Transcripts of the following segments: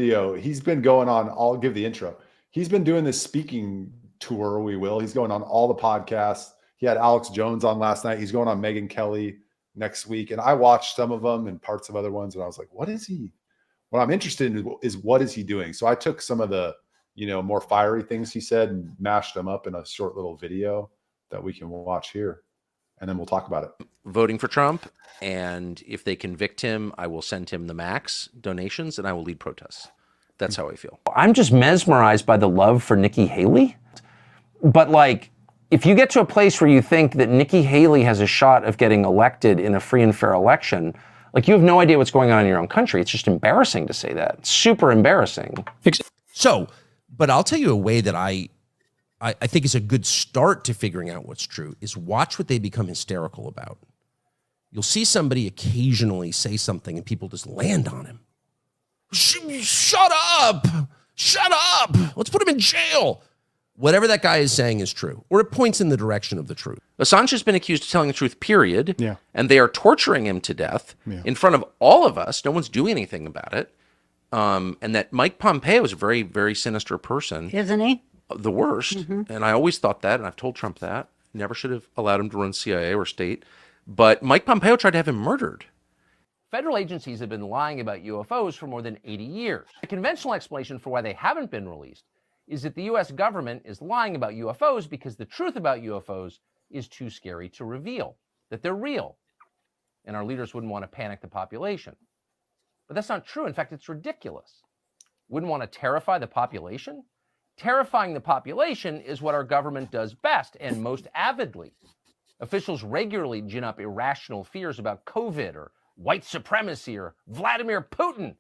video. He's been going on, I'll give the intro. He's been doing this speaking tour, He's going on all the podcasts. He had Alex Jones on last night. He's going on Megyn Kelly next week. And I watched some of them and parts of other ones. And I was like, what I'm interested in is what is he doing? So I took some of the, more fiery things he said and mashed them up in a short little video that we can watch here. And then we'll talk about it. Voting for Trump. And if they convict him, I will send him the max donations and I will lead protests. That's how I feel. I'm just mesmerized by the love for Nikki Haley. But if you get to a place where you think that Nikki Haley has a shot of getting elected in a free and fair election, you have no idea what's going on in your own country. It's just embarrassing to say that. It's super embarrassing. So, but I'll tell you a way that I think is a good start to figuring out what's true is watch what they become hysterical about. You'll see somebody occasionally say something and people just land on him. Shut up! Shut up! Let's put him in jail. Whatever that guy is saying is true, or it points in the direction of the truth. Assange has been accused of telling the truth, period. Yeah. And they are torturing him to death in front of all of us. No one's doing anything about it. And that Mike Pompeo is a very, very sinister person. Isn't he? The worst. Mm-hmm. And I always thought that, and I've told Trump that. Never should have allowed him to run CIA or state. But Mike Pompeo tried to have him murdered. Federal agencies have been lying about UFOs for more than 80 years. The conventional explanation for why they haven't been released is that the U.S. government is lying about UFOs because the truth about UFOs is too scary to reveal, that they're real. And our leaders wouldn't want to panic the population. But that's not true. In fact, it's ridiculous. Wouldn't want to terrify the population? Terrifying the population is what our government does best and most avidly. Officials regularly gin up irrational fears about COVID or white supremacy or Vladimir Putin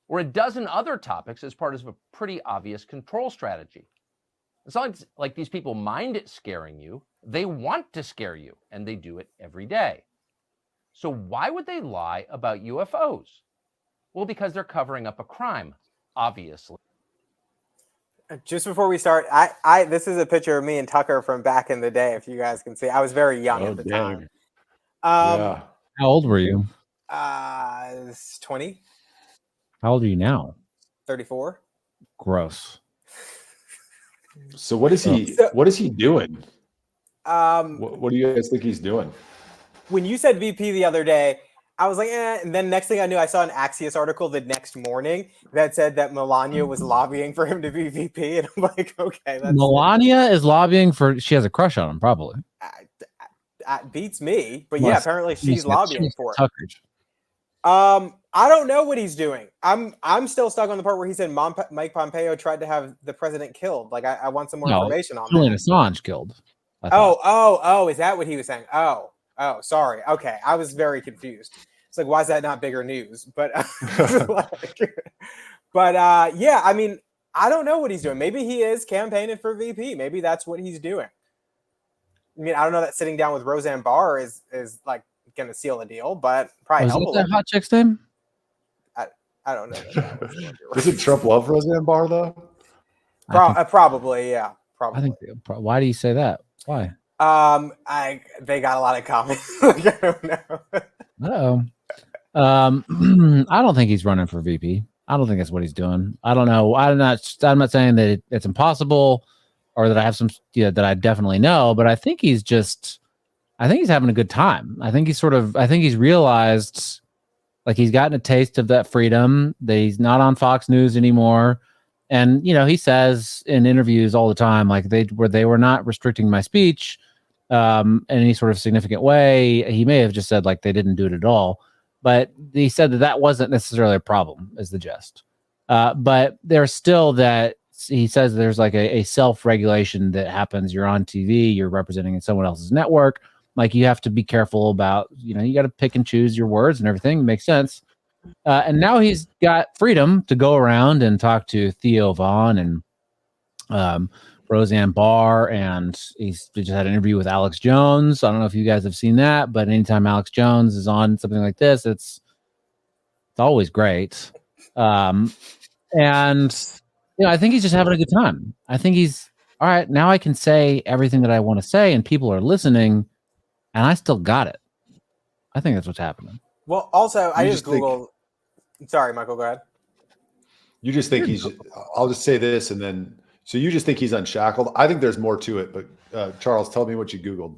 or a dozen other topics as part of a pretty obvious control strategy. It's not like these people mind it scaring you. They want to scare you, and they do it every day. So why would they lie about UFOs? Well, because they're covering up a crime, obviously. Just before we start, this is a picture of me and Tucker from back in the day, if you guys can see. I was very young at the time. How old were you? 20. How old are you now? 34. Gross. So what is he doing? What do you guys think he's doing? When you said VP the other day, I was like, and then next thing I knew, I saw an Axios article the next morning that said that Melania was lobbying for him to be VP. And I'm like, okay. Melania is lobbying she has a crush on him, probably. Beats me. But yeah, apparently she's lobbying for it. I don't know what he's doing. I'm still stuck on the part where he said Mike Pompeo tried to have the president killed. I want some more information on that. Julian Assange killed. Oh, is that what he was saying? Oh, sorry. Okay, I was very confused. It's like, why is that not bigger news? But, yeah, I mean, I don't know what he's doing. Maybe he is campaigning for VP. Maybe that's what he's doing. I mean, I don't know that sitting down with Roseanne Barr is going to seal the deal, but probably help a little. Is that hot chick's name? I don't know. Doesn't Trump love Roseanne Barr though? Probably, yeah. Probably. I think. Why do you say that? Why? They got a lot of comments. I don't know. I don't think he's running for VP. I don't think that's what he's doing. I don't know. I'm not saying that it's impossible or that I have some that I definitely know, but I think he's having a good time. I think he's realized he's gotten a taste of that freedom, that he's not on Fox News anymore. And, he says in interviews all the time, they were not restricting my speech in any sort of significant way. He may have just said they didn't do it at all, but he said that wasn't necessarily a problem, is the gist. But there's still that he says there's a self-regulation that happens. You're on TV, you're representing someone else's network. You have to be careful about, you got to pick and choose your words and everything. It makes sense. And now he's got freedom to go around and talk to Theo Vaughn and Roseanne Barr, and he's just had an interview with Alex Jones. I don't know if you guys have seen that, but anytime Alex Jones is on something like this, it's always great. And I think he's just having a good time. I think he's all right. Now I can say everything that I want to say, and people are listening, and I still got it. I think that's what's happening. Well, also, I just Googled. Sorry, Michael, go ahead. You just think I'll just say this and then, so you just think he's unshackled. I think there's more to it, but Charles, tell me what you Googled.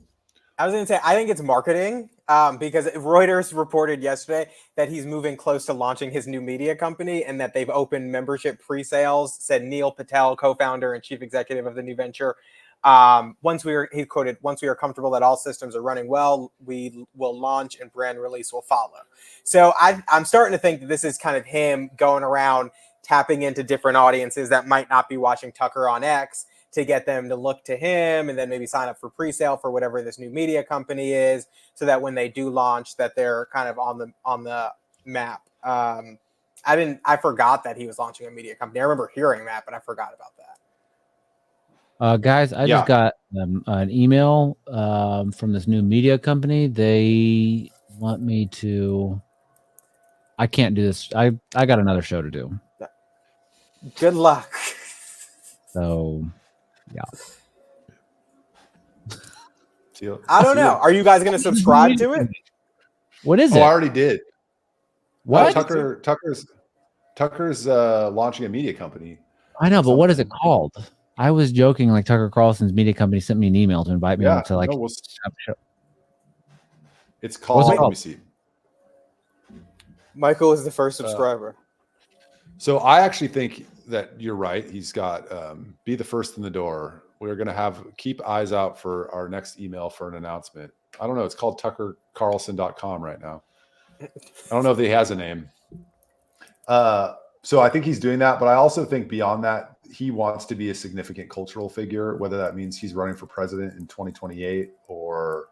I was going to say, I think it's marketing because Reuters reported yesterday that he's moving close to launching his new media company and that they've opened membership pre-sales, said Neil Patel, co-founder and chief executive of the new venture. He quoted, once we are comfortable that all systems are running well, we will launch and brand release will follow. So I'm starting to think that this is kind of him going around tapping into different audiences that might not be watching Tucker on X to get them to look to him and then maybe sign up for pre-sale for whatever this new media company is, so that when they do launch that they're kind of on the map. I forgot that he was launching a media company. I remember hearing that, but I forgot about that. Guys, I just got an email from this new media company. They want me to. I can't do this. I got another show to do. Good luck. So, yeah. I don't know. Are you guys going to subscribe to it? What is it? I already did. What? Tucker's launching a media company. I know, but what is it called? I was joking. Like Tucker Carlson's media company sent me an email to invite me to like. No, it's called. Let me see. Michael is the first subscriber. So I actually think that you're right. He's got be the first in the door. We're going to keep eyes out for our next email for an announcement. I don't know. It's called tuckercarlson.com right now. I don't know if he has a name. So I think he's doing that. But I also think beyond that, he wants to be a significant cultural figure, whether that means he's running for president in 2028 or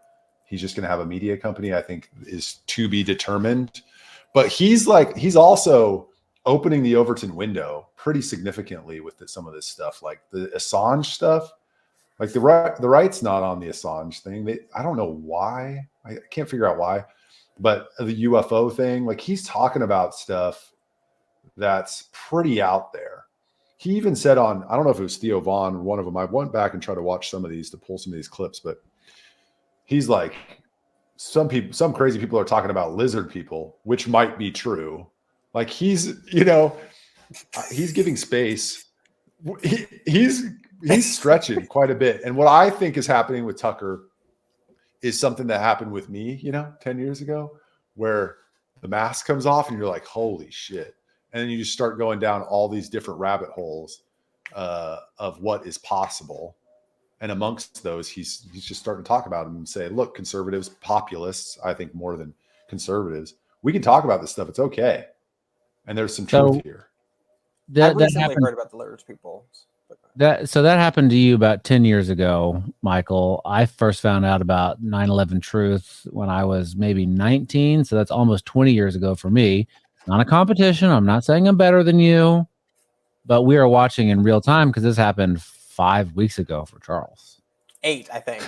he's just going to have a media company, I think is to be determined. But he's also opening the Overton window pretty significantly with some of this stuff, like the Assange stuff. Like the right's not on the Assange thing. I don't know why. I can't figure out why. But the UFO thing, like he's talking about stuff that's pretty out there. He even said on, I don't know if it was Theo Vaughn, one of them. I went back and tried to watch some of these to pull some of these clips, but he's like, some crazy people are talking about lizard people, which might be true. Like he's giving space. He's stretching quite a bit. And what I think is happening with Tucker is something that happened with me, 10 years ago, where the mask comes off and you're like, holy shit. And then you just start going down all these different rabbit holes of what is possible. And amongst those, he's just starting to talk about them and say, look, conservatives, populists, I think more than conservatives, we can talk about this stuff. It's okay. And there's some truth here. I recently heard about the lizard people. That happened to you about 10 years ago, Michael. I first found out about 9/11 truth when I was maybe 19. So that's almost 20 years ago for me. It's not a competition. I'm not saying I'm better than you, but we are watching in real time because this happened 5 weeks ago for Charles. 8, I think.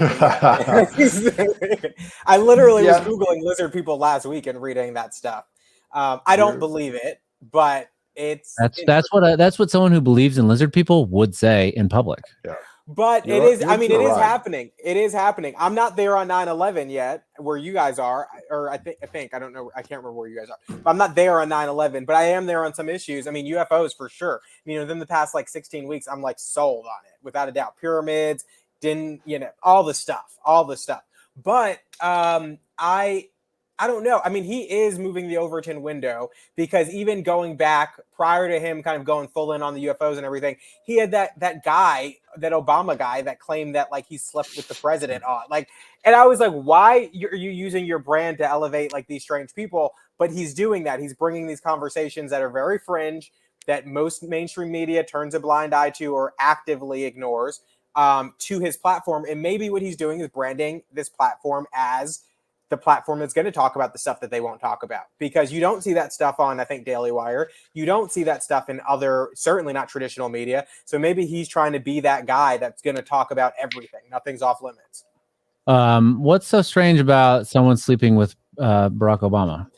I literally was Googling lizard people last week and reading that stuff. I don't believe it, but that's what someone who believes in lizard people would say in public. Yeah. But it is happening. It is happening. I'm not there on 9/11 yet, where you guys are, or I think I don't know. I can't remember where you guys are. But I'm not there on 9/11, but I am there on some issues. I mean, UFOs for sure. Within the past 16 weeks, I'm sold on it without a doubt. Pyramids, all the stuff. But I don't know. I mean, he is moving the Overton window because even going back prior to him kind of going full in on the UFOs and everything, he had that guy, that Obama guy that claimed that he slept with the president on and I was like, why are you using your brand to elevate these strange people? But he's doing that. He's bringing these conversations that are very fringe that most mainstream media turns a blind eye to or actively ignores to his platform. And maybe what he's doing is branding this platform as the platform that's going to talk about the stuff that they won't talk about, because you don't see that stuff on, I think, Daily Wire. You don't see that stuff in other, certainly not traditional media. So maybe he's trying to be that guy that's going to talk about everything. Nothing's off limits. What's so strange about someone sleeping with Barack Obama?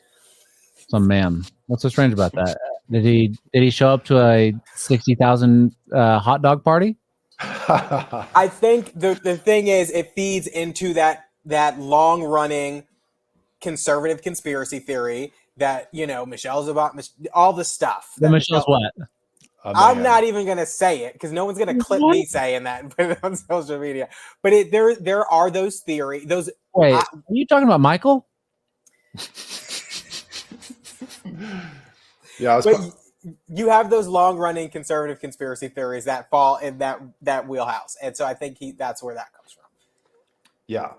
Some man. What's so strange about that? Did he show up to a 60,000 hot dog party? I think the thing is, it feeds into that long-running conservative conspiracy theory that Michelle's about all the stuff. Michelle's what? I'm not even going to say it because no one's going to clip me saying that and put it on social media. But there are those theories. Wait, are you talking about Michael? Yeah, you have those long-running conservative conspiracy theories that fall in that wheelhouse, and so I think that's where that comes from. Yeah,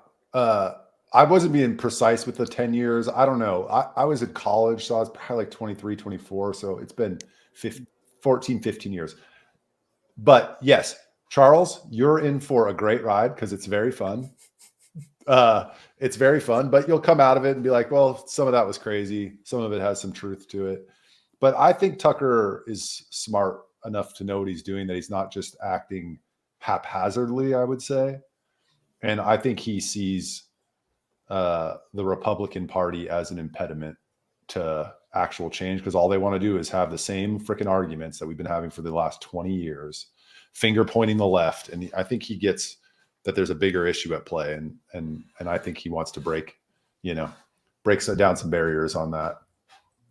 I wasn't being precise with the 10 years. I don't know. I was in college, so I was probably like 23, 24. So it's been 14, 15 years. But yes, Charles, you're in for a great ride because it's very fun. It's very fun, but you'll come out of it and be like, well, some of that was crazy. Some of it has some truth to it. But I think Tucker is smart enough to know what he's doing, that he's not just acting haphazardly, I would say. And I think he sees the Republican Party as an impediment to actual change, because all they want to do is have the same freaking arguments that we've been having for the last 20 years, finger pointing the left. And I think he gets that there's a bigger issue at play. And I think he wants to break down some barriers on that.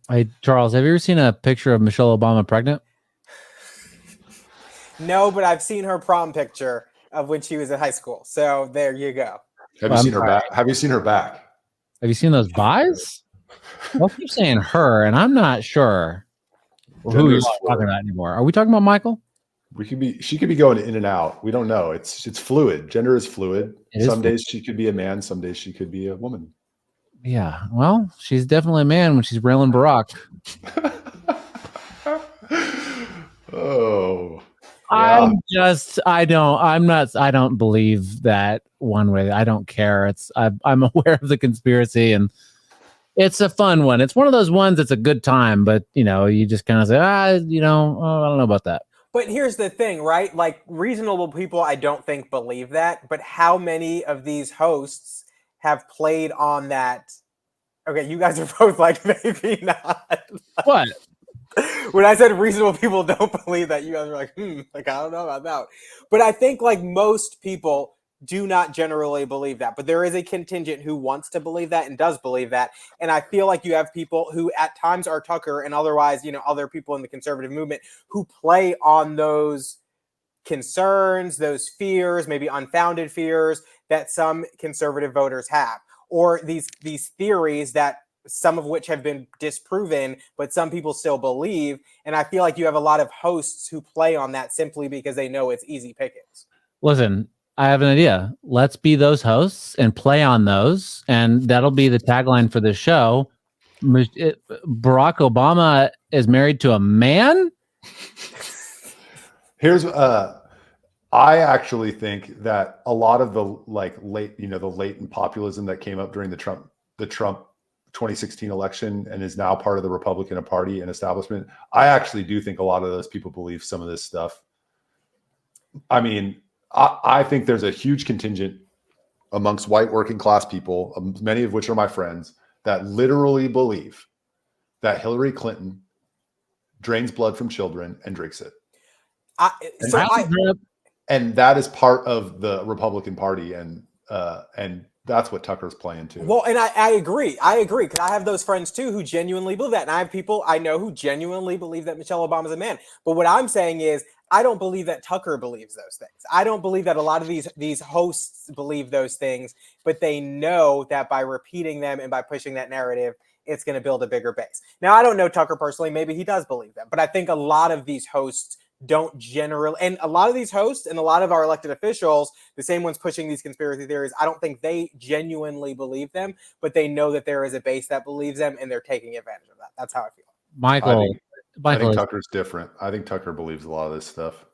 Hey, Charles, have you ever seen a picture of Michelle Obama pregnant? No, but I've seen her prom picture of when she was in high school. So there you go. Have you seen her back? Have you seen her back? Have you seen those buys? Well, keep saying her, and I'm not sure who you're talking about anymore. Are we talking about Michael? She could be going in and out. We don't know. It's fluid. Gender is fluid. Some days she could be a man. Some days she could be a woman. Yeah. Well, she's definitely a man when she's railing Barack. Oh. Yeah. I don't believe that one way. I don't care. I'm aware of the conspiracy, and it's a fun one. It's one of those ones that's a good time, but you just kind of say, I don't know about that. But here's the thing, right? Like, reasonable people, I don't think believe that. But how many of these hosts have played on that? Okay, you guys are both like, maybe not. What? When I said reasonable people don't believe that, you guys are like, I don't know about that. But I think like most people do not generally believe that. But there is a contingent who wants to believe that and does believe that. And I feel like you have people who at times are Tucker and otherwise, other people in the conservative movement who play on those concerns, those fears, maybe unfounded fears that some conservative voters have, or these theories that some of which have been disproven, but some people still believe. And I feel like you have a lot of hosts who play on that simply because they know it's easy pickings. Listen, I have an idea. Let's be those hosts and play on those. And that'll be the tagline for the show. Barack Obama is married to a man. Here's, I actually think that a lot of the the latent populism that came up during the Trump 2016 election and is now part of the Republican Party and establishment, I actually do think a lot of those people believe some of this stuff. I mean, I think there's a huge contingent amongst white working class people, many of which are my friends, that literally believe that Hillary Clinton drains blood from children and drinks it. And that is part of the Republican Party, and that's what Tucker's playing too. Well, and I agree. Because I have those friends too who genuinely believe that. And I have people I know who genuinely believe that Michelle Obama is a man. But what I'm saying is, I don't believe that Tucker believes those things. I don't believe that a lot of these hosts believe those things, but they know that by repeating them and by pushing that narrative, it's going to build a bigger base. Now, I don't know Tucker personally. Maybe he does believe them. But I think a lot of these hosts don't generally, and a lot of these hosts and a lot of our elected officials, the same ones pushing these conspiracy theories, I don't think they genuinely believe them, but they know that there is a base that believes them and they're taking advantage of that. That's how I feel. I think Tucker's different. I think Tucker believes a lot of this stuff.